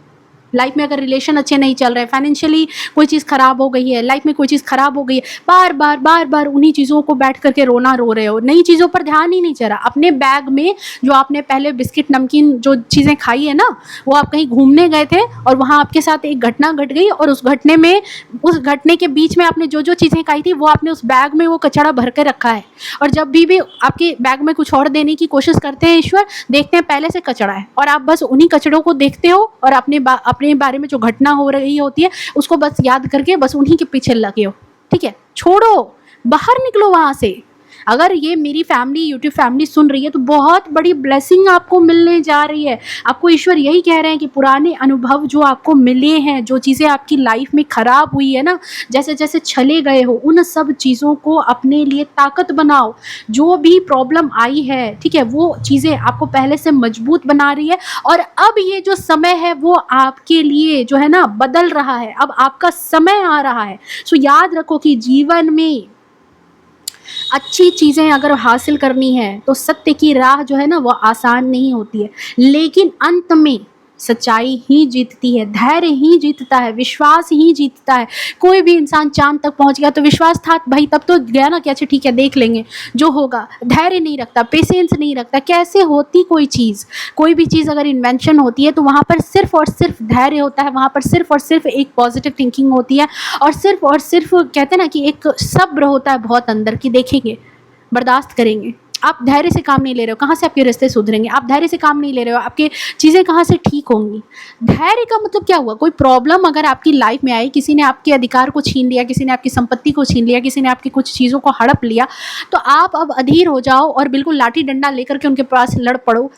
लाइफ में अगर रिलेशन अच्छे नहीं चल रहे, फाइनेंशियली कोई चीज़ खराब हो गई है, लाइफ में कोई चीज़ खराब हो गई है, बार बार उन्हीं चीज़ों को बैठ करके रोना रो रहे हो, नई चीज़ों पर ध्यान ही नहीं चला। अपने बैग में जो आपने पहले बिस्किट नमकीन जो चीज़ें खाई है ना, वो आप कहीं घूमने गए थे और वहाँ आपके साथ एक घटना घट गई और उस घटने में, उस घटने के बीच में आपने जो जो चीज़ें खाई थी वो आपने उस बैग में वो कचरा भर के रखा है। और जब भी आपके बैग में कुछ और देने की कोशिश करते हैं ईश्वर, देखते हैं पहले से कचरा है और आप बस उन्हीं कचड़ों को देखते हो और अपने बारे में जो घटना हो रही होती है उसको बस याद करके बस उन्हीं के पीछे लगे हो। ठीक है, छोड़ो, बाहर निकलो वहां से। अगर ये मेरी फैमिली, यूट्यूब फैमिली सुन रही है तो बहुत बड़ी ब्लेसिंग आपको मिलने जा रही है। आपको ईश्वर यही कह रहे हैं कि पुराने अनुभव जो आपको मिले हैं, जो चीज़ें आपकी लाइफ में खराब हुई है ना, जैसे जैसे चले गए हो, उन सब चीज़ों को अपने लिए ताकत बनाओ। जो भी प्रॉब्लम आई है, ठीक है, वो चीज़ें आपको पहले से मजबूत बना रही है और अब ये जो समय है वो आपके लिए जो है ना बदल रहा है। अब आपका समय आ रहा है। सो याद रखो कि जीवन में अच्छी चीज़ें अगर हासिल करनी है तो सत्य की राह जो है ना वो आसान नहीं होती है, लेकिन अंत में सच्चाई ही जीतती है, धैर्य ही जीतता है, विश्वास ही जीतता है। कोई भी इंसान चांद तक पहुंच गया तो विश्वास था भाई, तब तो गया ना कि अच्छा ठीक है देख लेंगे जो होगा। धैर्य नहीं रखता, पेशेंस नहीं रखता, कैसे होती कोई चीज़। कोई भी चीज़ अगर इन्वेंशन होती है तो वहाँ पर सिर्फ और सिर्फ धैर्य होता है, वहाँ पर सिर्फ और सिर्फ एक पॉजिटिव थिंकिंग होती है और सिर्फ कहते हैं ना कि एक सब्र होता है बहुत अंदर की, देखेंगे, बर्दाश्त करेंगे। आप धैर्य से काम नहीं ले रहे हो, कहाँ से आपके रिश्ते सुधरेंगे। आप धैर्य से काम नहीं ले रहे हो, आपके चीज़ें कहाँ से ठीक होंगी। धैर्य का मतलब क्या हुआ, कोई प्रॉब्लम अगर आपकी लाइफ में आई, किसी ने आपके अधिकार को छीन लिया, किसी ने आपकी संपत्ति को छीन लिया, किसी ने आपकी कुछ चीज़ों को हड़प लिया, तो आप अब अधीर हो जाओ और बिल्कुल लाठी डंडा लेकर के उनके पास लड़ पड़ो।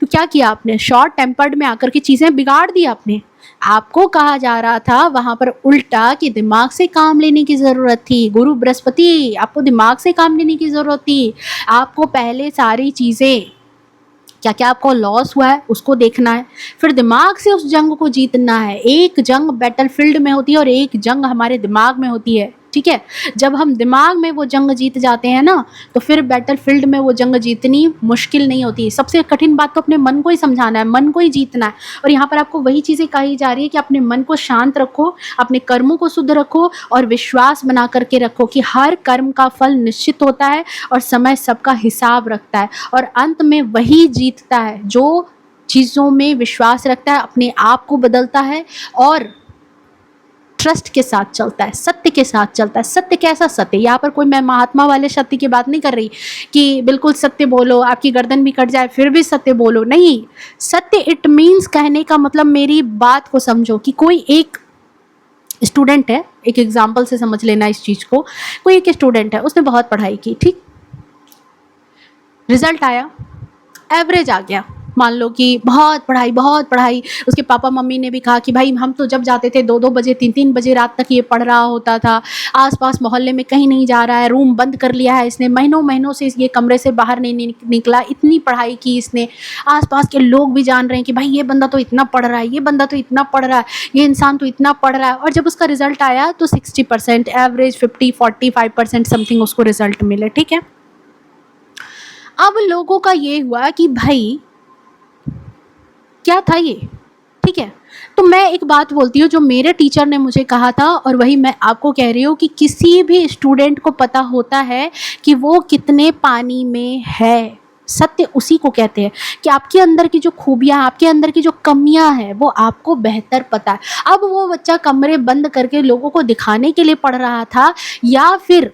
तो क्या किया आपने, शॉर्ट टेम्पर्ड में आकर के चीज़ें बिगाड़ दी आपने। आपको कहा जा रहा था वहां पर उल्टा कि दिमाग से काम लेने की ज़रूरत थी। गुरु बृहस्पति, आपको दिमाग से काम लेने की ज़रूरत थी। आपको पहले सारी चीज़ें, क्या क्या आपको लॉस हुआ है उसको देखना है, फिर दिमाग से उस जंग को जीतना है। एक जंग बैटलफील्ड में होती है और एक जंग हमारे दिमाग में होती है। ठीक है, जब हम दिमाग में वो जंग जीत जाते हैं ना तो फिर बैटलफील्ड में वो जंग जीतनी मुश्किल नहीं होती। सबसे कठिन बात तो अपने मन को ही समझाना है, मन को ही जीतना है। और यहाँ पर आपको वही चीज़ें कही जा रही है कि अपने मन को शांत रखो, अपने कर्मों को शुद्ध रखो और विश्वास बना करके रखो कि हर कर्म का फल निश्चित होता है और समय सबका हिसाब रखता है और अंत में वही जीतता है जो चीज़ों में विश्वास रखता है, अपने आप को बदलता है और ट्रस्ट के साथ चलता है, सत्य के साथ चलता है। सत्य कैसा सत्य, यहाँ पर कोई मैं महात्मा वाले सत्य की बात नहीं कर रही कि बिल्कुल सत्य बोलो, आपकी गर्दन भी कट जाए फिर भी सत्य बोलो, नहीं। सत्य इट मीन्स, कहने का मतलब, मेरी बात को समझो कि कोई एक स्टूडेंट है, एक एग्जाम्पल से समझ लेना इस चीज़ को। कोई एक स्टूडेंट है, उसने बहुत पढ़ाई की, ठीक, रिजल्ट आया, एवरेज आ गया। मान लो कि बहुत पढ़ाई, उसके पापा मम्मी ने भी कहा कि भाई हम तो जब जाते थे 2-2 बजे 3-3 बजे रात तक ये पढ़ रहा होता था, आसपास मोहल्ले में कहीं नहीं जा रहा है, रूम बंद कर लिया है इसने, महीनों से ये कमरे से बाहर नहीं निकला, इतनी पढ़ाई की इसने। आसपास के लोग भी जान रहे हैं कि भाई ये बंदा तो इतना पढ़ रहा है, ये बंदा तो इतना पढ़ रहा है, ये इंसान तो इतना पढ़ रहा है। और जब उसका रिजल्ट आया तो 60% एवरेज, 50-45% समथिंग उसको रिजल्ट मिले। ठीक है, अब लोगों का ये हुआ कि भाई क्या था ये। ठीक है, तो मैं एक बात बोलती हूँ जो मेरे टीचर ने मुझे कहा था और वही मैं आपको कह रही हूँ कि किसी भी स्टूडेंट को पता होता है कि वो कितने पानी में है। सत्य उसी को कहते हैं कि आपके अंदर की जो खूबियाँ, आपके अंदर की जो कमियाँ हैं वो आपको बेहतर पता है। अब वो बच्चा कमरे बंद करके लोगों को दिखाने के लिए पढ़ रहा था या फिर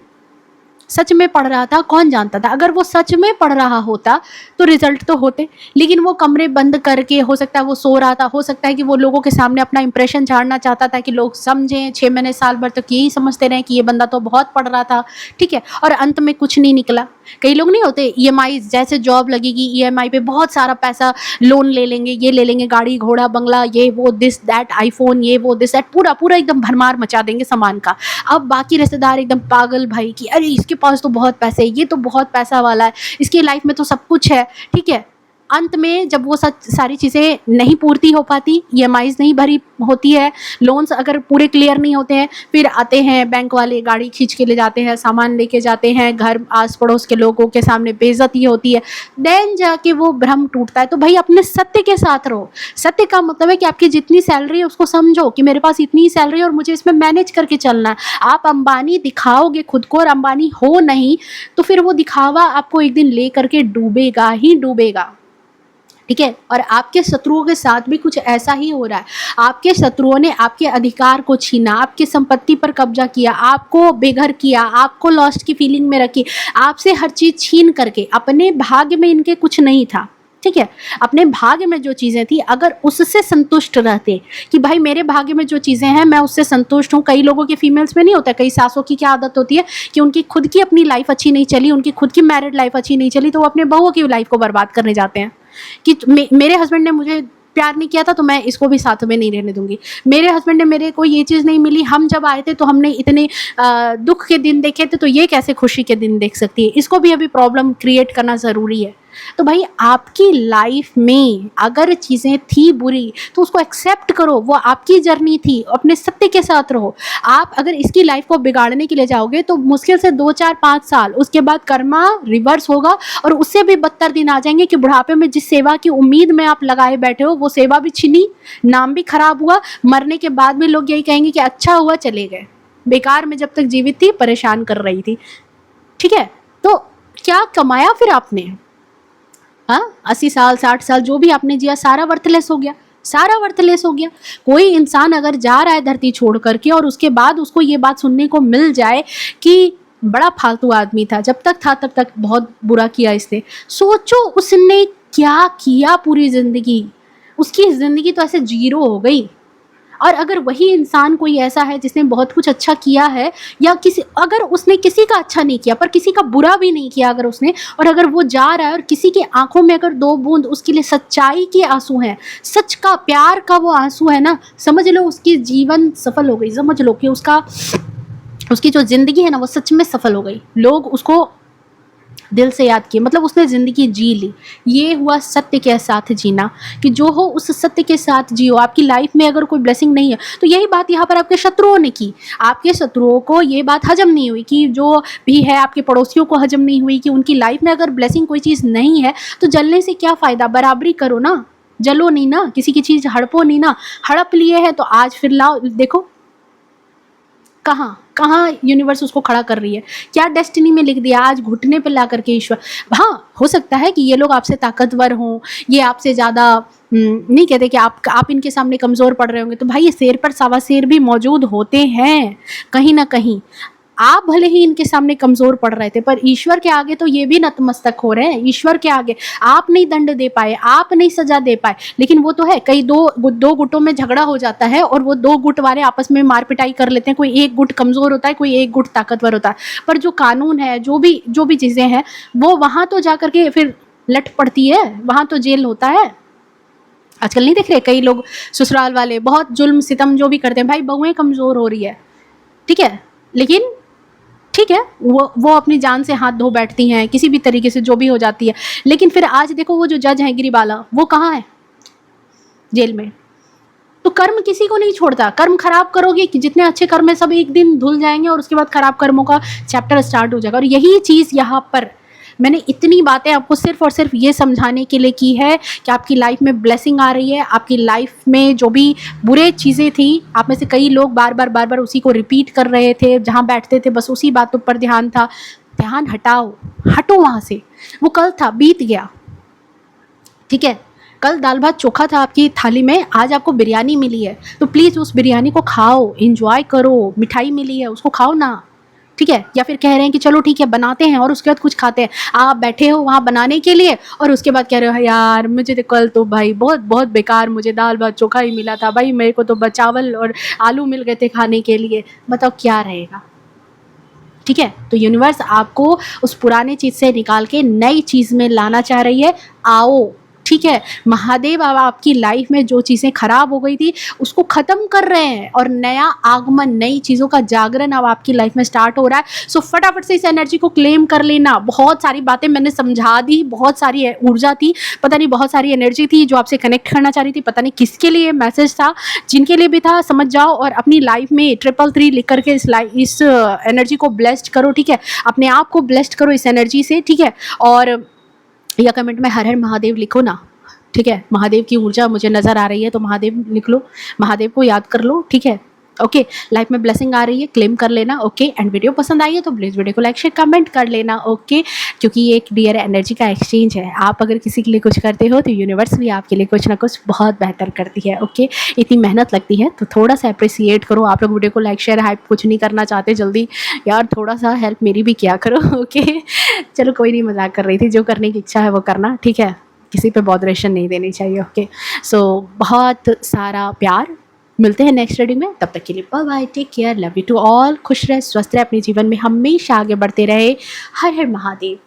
सच में पढ़ रहा था, कौन जानता था। अगर वो सच में पढ़ रहा होता तो रिजल्ट तो होते, लेकिन वो कमरे बंद करके, हो सकता है वो सो रहा था, हो सकता है कि वो लोगों के सामने अपना इंप्रेशन झाड़ना चाहता था कि लोग समझें। 6 महीने साल भर तक यही समझते रहे कि ये बंदा तो बहुत पढ़ रहा था, ठीक है, और अंत में कुछ नहीं निकला। कई लोग नहीं होते, ईएमआई, जैसे जॉब लगेगी ईएमआई पे बहुत सारा पैसा लोन ले लेंगे, ये ले लेंगे, गाड़ी घोड़ा बंगला, ये वो, दिस दैट, आईफोन, ये वो, दिस दैट, पूरा पूरा एकदम भरमार मचा देंगे सामान का। अब बाकी रिश्तेदार एकदम पागल भाई कि अरे इसके पास तो बहुत पैसे है, ये तो बहुत पैसा वाला है, इसकी लाइफ में तो सब कुछ है, ठीक है। अंत में जब वो सारी चीज़ें नहीं पूर्ति हो पाती, ईएमआईज नहीं भरी होती है, लोन्स अगर पूरे क्लियर नहीं होते हैं, फिर आते हैं बैंक वाले, गाड़ी खींच के ले जाते हैं, सामान लेके जाते हैं, घर आस पड़ोस के लोगों के सामने बेइज्जती होती है, देन जाके वो भ्रम टूटता है। तो भाई अपने सत्य के साथ रहो। सत्य का मतलब है कि आपकी जितनी सैलरी है उसको समझो कि मेरे पास इतनी सैलरी है और मुझे इसमें मैनेज करके चलना है। आप अंबानी दिखाओगे खुद को और अंबानी हो नहीं, तो फिर वो दिखावा आपको एक दिन ले करके डूबेगा ही डूबेगा, ठीक है। और आपके शत्रुओं के साथ भी कुछ ऐसा ही हो रहा है। आपके शत्रुओं ने आपके अधिकार को छीना, आपकी संपत्ति पर कब्जा किया, आपको बेघर किया, आपको लॉस्ट की फीलिंग में रखी, आपसे हर चीज छीन करके। अपने भाग्य में इनके कुछ नहीं था, ठीक है। अपने भाग्य में जो चीज़ें थी, अगर उससे संतुष्ट रहते कि भाई मेरे भाग्य में जो चीज़ें हैं मैं उससे संतुष्ट हूँ। कई लोगों के फीमेल्स में नहीं होता, कई सासों की क्या आदत होती है कि उनकी खुद की अपनी लाइफ अच्छी नहीं चली, उनकी खुद की मैरिड लाइफ अच्छी नहीं चली, तो वो अपने बहुओं की लाइफ को बर्बाद करने जाते हैं कि मेरे हस्बैंड ने मुझे प्यार नहीं किया था तो मैं इसको भी साथ में नहीं रहने दूंगी, मेरे हस्बैंड ने मेरे को ये चीज़ नहीं मिली, हम जब आए थे तो हमने इतने दुख के दिन देखे थे, तो ये कैसे खुशी के दिन देख सकती है। इसको भी अभी प्रॉब्लम क्रिएट करना ज़रूरी है। तो भाई आपकी लाइफ में अगर चीज़ें थी बुरी तो उसको एक्सेप्ट करो, वो आपकी जर्नी थी, अपने सत्य के साथ रहो। आप अगर इसकी लाइफ को बिगाड़ने के लिए जाओगे तो मुश्किल से 2 4 5 साल उसके बाद कर्मा रिवर्स होगा और उससे भी बदतर दिन आ जाएंगे कि बुढ़ापे में जिस सेवा की उम्मीद में आप लगाए बैठे हो वो सेवा भी छिनी, नाम भी खराब हुआ, मरने के बाद भी लोग यही कहेंगे कि अच्छा हुआ चले गए, बेकार में जब तक जीवित थी परेशान कर रही थी, ठीक है। तो क्या कमाया फिर आपने? हाँ, 80 साल 60 साल जो भी आपने जिया सारा वर्थलेस हो गया, सारा वर्थलेस हो गया। कोई इंसान अगर जा रहा है धरती छोड़ करके और उसके बाद उसको ये बात सुनने को मिल जाए कि बड़ा फालतू आदमी था, जब तक था तब तक बहुत बुरा किया इसने, सोचो उसने क्या किया पूरी जिंदगी, उसकी जिंदगी तो ऐसे जीरो हो गई। और अगर वही इंसान कोई ऐसा है जिसने बहुत कुछ अच्छा किया है, या किसी, अगर उसने किसी का अच्छा नहीं किया पर किसी का बुरा भी नहीं किया अगर उसने, और अगर वो जा रहा है और किसी के आंखों में अगर 2 बूंद उसके लिए सच्चाई के आंसू हैं, सच का प्यार का वो आंसू है ना, समझ लो उसकी जीवन सफल हो गई, समझ लो कि उसकी जो जिंदगी है ना वो सच में सफल हो गई। लोग उसको दिल से याद किए, मतलब उसने ज़िंदगी जी ली। ये हुआ सत्य के साथ जीना, कि जो हो उस सत्य के साथ जियो। आपकी लाइफ में अगर कोई ब्लेसिंग नहीं है, तो यही बात यहाँ पर आपके शत्रुओं ने की। आपके शत्रुओं को ये बात हजम नहीं हुई, कि जो भी है आपके पड़ोसियों को हजम नहीं हुई कि उनकी लाइफ में अगर ब्लेसिंग कोई चीज़ नहीं है तो जलने से क्या फ़ायदा, बराबरी करो ना, जलो नहीं ना, किसी की चीज़ हड़पो नहीं ना। हड़प लिए है तो आज फिर लाओ, देखो कहाँ कहाँ यूनिवर्स उसको खड़ा कर रही है, क्या डेस्टिनी में लिख दिया, आज घुटने पे ला करके ईश्वर। हाँ, हो सकता है कि ये लोग आपसे ताकतवर हों, ये आपसे ज़्यादा नहीं कहते कि आप इनके सामने कमज़ोर पड़ रहे होंगे, तो भाई ये शेर पर सावा शेर भी मौजूद होते हैं कहीं ना कहीं। आप भले ही इनके सामने कमज़ोर पड़ रहे थे, पर ईश्वर के आगे तो ये भी नतमस्तक हो रहे हैं। ईश्वर के आगे आप नहीं दंड दे पाए, आप नहीं सजा दे पाए, लेकिन वो तो है, कई दो गुटों में झगड़ा हो जाता है और वो 2 गुट वाले आपस में मार पिटाई कर लेते हैं, कोई एक गुट कमज़ोर होता है, कोई एक गुट ताकतवर होता है। पर जो कानून है, जो भी चीज़ें हैं, वो वहाँ तो जा करके फिर लट पड़ती है, वहाँ तो जेल होता है। आजकल नहीं देख रहे कई लोग ससुराल वाले बहुत जुल्म सितम जो भी करते हैं, भाई बहुएं कमज़ोर हो रही है, ठीक है, लेकिन ठीक है, वो अपनी जान से हाथ धो बैठती हैं किसी भी तरीके से, जो भी हो जाती है। लेकिन फिर आज देखो वो जो जज है गिरीबाला, वो कहाँ है? जेल में। तो कर्म किसी को नहीं छोड़ता। कर्म खराब करोगे कि जितने अच्छे कर्म है सब एक दिन धुल जाएंगे और उसके बाद खराब कर्मों का चैप्टर स्टार्ट हो जाएगा। और यही चीज़ यहाँ पर मैंने इतनी बातें आपको सिर्फ और सिर्फ ये समझाने के लिए की है कि आपकी लाइफ में ब्लेसिंग आ रही है। आपकी लाइफ में जो भी बुरे चीज़ें थी, आप में से कई लोग बार बार उसी को रिपीट कर रहे थे, जहाँ बैठते थे बस उसी बातों पर ध्यान था। ध्यान हटाओ, हटो वहाँ से। वो कल था, बीत गया, ठीक है। कल दाल भात चोखा था आपकी थाली में, आज आपको बिरयानी मिली है, तो प्लीज़ उस बिरयानी को खाओ, एंजॉय करो। मिठाई मिली है, उसको खाओ ना, ठीक है, या फिर कह रहे हैं कि चलो ठीक है बनाते हैं और उसके बाद कुछ खाते हैं। आप बैठे हो वहाँ बनाने के लिए और उसके बाद कह रहे हो यार मुझे तो कल तो भाई बहुत बहुत बेकार मुझे दाल भात चोखा ही मिला था भाई, मेरे को तो बस चावल और आलू मिल गए थे खाने के लिए। बताओ क्या रहेगा? ठीक है, तो यूनिवर्स आपको उस पुराने चीज़ से निकाल के नई चीज़ में लाना चाह रही है। आओ, ठीक है, महादेव अब आपकी लाइफ में जो चीज़ें खराब हो गई थी उसको ख़त्म कर रहे हैं और नया आगमन, नई चीज़ों का जागरण अब आपकी लाइफ में स्टार्ट हो रहा है। सो फटाफट से इस एनर्जी को क्लेम कर लेना। बहुत सारी बातें मैंने समझा दी, बहुत सारी ऊर्जा थी, पता नहीं बहुत सारी एनर्जी थी जो आपसे कनेक्ट करना चाह रही थी, पता नहीं किसके लिए मैसेज था, जिनके लिए भी था समझ जाओ और अपनी लाइफ में 333 लिख करके इस एनर्जी को ब्लेस्ड करो। ठीक है, अपने आप को ब्लेस्ड करो इस एनर्जी से। ठीक है, और या कमेंट में हर हर महादेव लिखो ना। ठीक है, महादेव की ऊर्जा मुझे नज़र आ रही है तो महादेव लिख लो, महादेव को याद कर लो। ठीक है, ओके, लाइफ में ब्लेसिंग आ रही है, क्लेम कर लेना। ओके, एंड वीडियो पसंद आई है तो प्लीज़ वीडियो को लाइक शेयर कमेंट कर लेना। ओके, क्योंकि ये एक डियर एनर्जी का एक्सचेंज है। आप अगर किसी के लिए कुछ करते हो तो यूनिवर्स भी आपके लिए कुछ ना कुछ बहुत बेहतर करती है। ओके, इतनी मेहनत लगती है तो थोड़ा सा अप्रिसिएट करो। आप लोग वीडियो को लाइक शेयर हाइप कुछ नहीं करना चाहते जल्दी, यार थोड़ा सा हेल्प मेरी भी किया करो। ओके, चलो कोई नहीं, मजाक कर रही थी, जो करने की इच्छा है वो करना। ठीक है, किसी पे बॉदरेशन नहीं देनी चाहिए। ओके, सो बहुत सारा प्यार, मिलते हैं नेक्स्ट रीडिंग में, तब तक के लिए bye bye, take care, love you to all. खुश रहे, स्वस्थ रहे, अपने जीवन में हमेशा आगे बढ़ते रहे। हर हर महादेव।